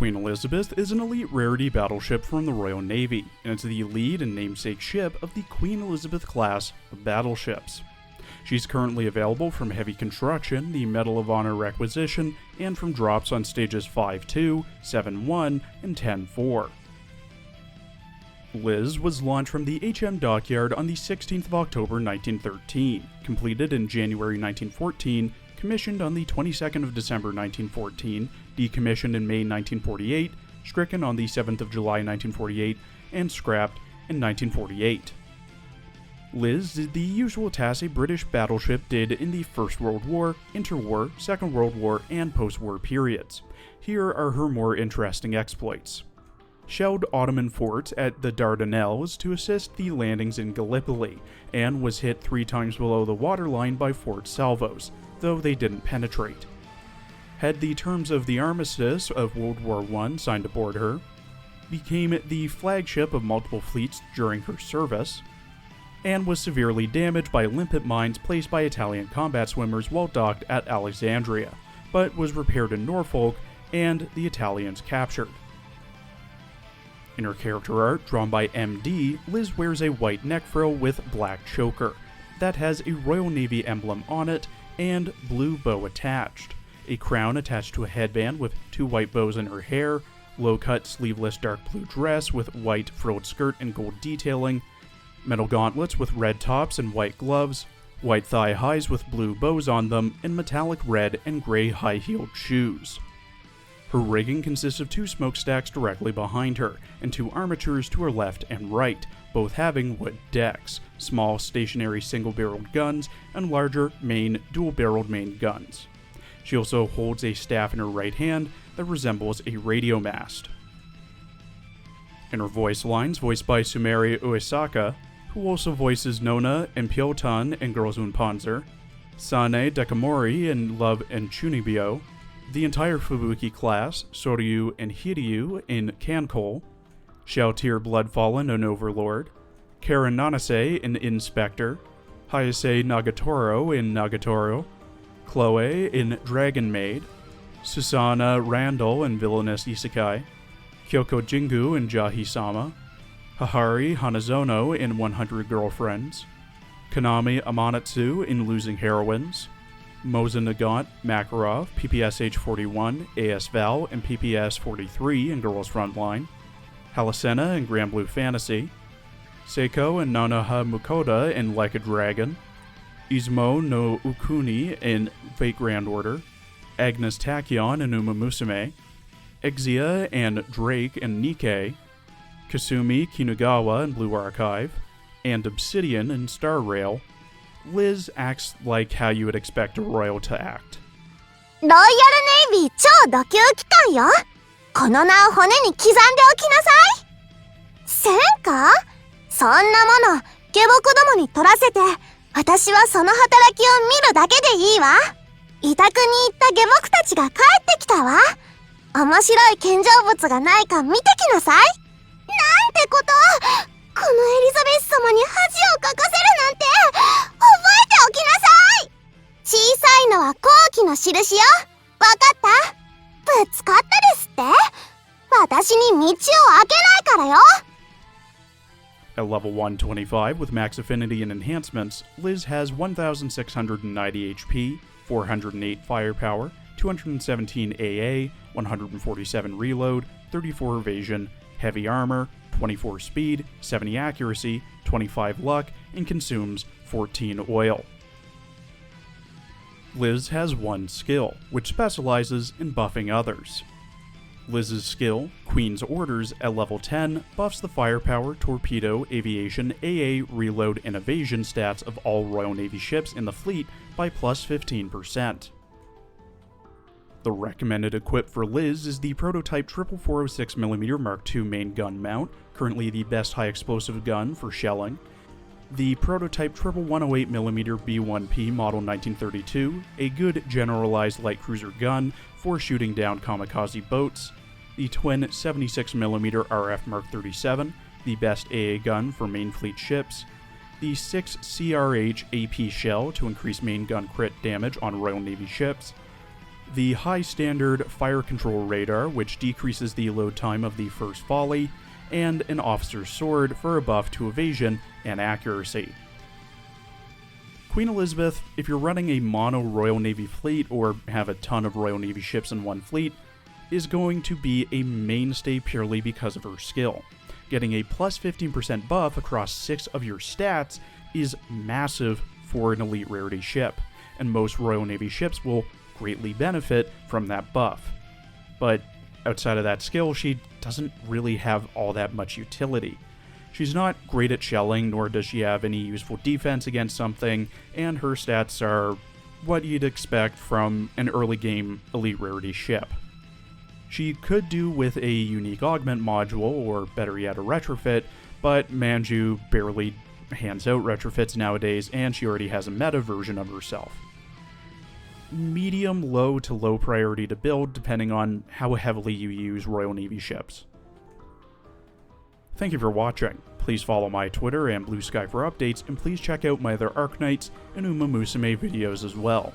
Queen Elizabeth is an elite rarity battleship from the Royal Navy, and it's the lead and namesake ship of the Queen Elizabeth class of battleships. She's currently available from Heavy Construction, the Medal of Honor Requisition, and from drops on stages 5-2, 7-1, and 10-4. Liz was launched from the HM Dockyard on the 16th of October 1913, completed in January 1914, commissioned on the 22nd of December 1914, decommissioned in May 1948, stricken on the 7th of July 1948, and scrapped in 1948. Liz did the usual tasks a British battleship did in the First World War, Interwar, Second World War, and post-war periods. Here are her more interesting exploits. Shelled Ottoman forts at the Dardanelles to assist the landings in Gallipoli, and was hit 3 times below the waterline by fort salvos, though they didn't penetrate. Had the terms of the armistice of World War I signed aboard her. Became the flagship of multiple fleets during her service. And was severely damaged by limpet mines placed by Italian combat swimmers while docked at Alexandria, but was repaired in Norfolk and the Italians captured. In her character art, drawn by MD, Liz wears a white neck frill with black choker that has a Royal Navy emblem on it and blue bow attached, a crown attached to a headband with 2 white bows in her hair, low-cut sleeveless dark blue dress with white frilled skirt and gold detailing, metal gauntlets with red tops and white gloves, white thigh highs with blue bows on them, and metallic red and gray high-heeled shoes. Her rigging consists of 2 smokestacks directly behind her, and 2 armatures to her left and right, both having wood decks, small stationary single-barreled guns, and larger main dual-barreled main guns. She also holds a staff in her right hand that resembles a radio mast. In her voice lines, voiced by Sumeri Uesaka, who also voices Nona in Pyotan and Girls Un Panzer, Sane Dekamori in Love and Chunibyo, the entire Fubuki class, Soryu and Hiryu in Kankol, Shoutir Bloodfallen and Overlord, Karen Nanase in Inspector, Hayase Nagatoro in Nagatoro, Chloe in Dragon Maid, Susanna Randall in Villainous Isekai, Kyoko Jingu in Jahi-sama, Hahari Hanazono in 100 Girlfriends, Kanami Amanatsu in Losing Heroines, Moza Nagant Makarov, PPSH 41, AS Val, and PPS 43 in Girls Frontline, Halasena in Grand Blue Fantasy, Seiko and Nanoha Mukoda in Like a Dragon, Izumo no Ukuni in Fate Grand Order, Agnes Tachyon in Uma Musume, Exia and Drake in Nikkei, Kasumi Kinugawa in Blue Archive, and Obsidian in Star Rail. Liz acts like how you would expect a royal to act. ロイヤルネイビー超ド級機関よ。この名を骨に刻んでおきなさい。戦果？そんなもの下僕どもに取らせて、私はその働きを見るだけでいいわ。委託に行った下僕たちが帰ってきたわ。面白い建造物がないか見てきなさい。なんてこと！このエリザベス様に恥をかかせるなんて覚えておきなさい。小さいのは好機の印よ。わかった？ぶつかったですって？私に道を開けないからよ。At level 125 with max affinity and enhancements, Liz has 1,690 HP, 408 firepower, 217 AA, 147 reload, 34 evasion, heavy armor, 24 speed, 70 accuracy, 25 luck, and consumes 14 oil. Liz has 1 skill, which specializes in buffing others. Liz's skill, Queen's Orders, at level 10, buffs the firepower, torpedo, aviation, AA, reload, and evasion stats of all Royal Navy ships in the fleet by plus 15%. The recommended equip for Liz is the prototype 446mm Mark II main gun mount, currently the best high explosive gun for shelling. The prototype 108mm B1P model 1932, a good generalized light cruiser gun for shooting down kamikaze boats. The twin 76mm RF Mark 37, the best AA gun for main fleet ships. The 6 CRH AP shell to increase main gun crit damage on Royal Navy ships. the high standard fire control radar, which decreases the load time of the first volley, and an officer's sword for a buff to evasion and accuracy. Queen Elizabeth, if you're running a mono Royal Navy fleet or have a ton of Royal Navy ships in one fleet, is going to be a mainstay purely because of her skill. Getting a plus 15% buff across 6 of your stats is massive for an elite rarity ship, and most Royal Navy ships will greatly benefit from that buff. But outside of that skill, she doesn't really have all that much utility. She's not great at shelling, nor does she have any useful defense against something, and her stats are what you'd expect from an early game elite rarity ship. She could do with a unique augment module, or better yet a retrofit, but Manju barely hands out retrofits nowadays, and she already has a meta version of herself. Medium low to low priority to build depending on how heavily you use Royal Navy ships. Thank you for watching. Please follow my Twitter and Blue Sky for updates, and please check out my other Arknights and Uma Musume videos as well.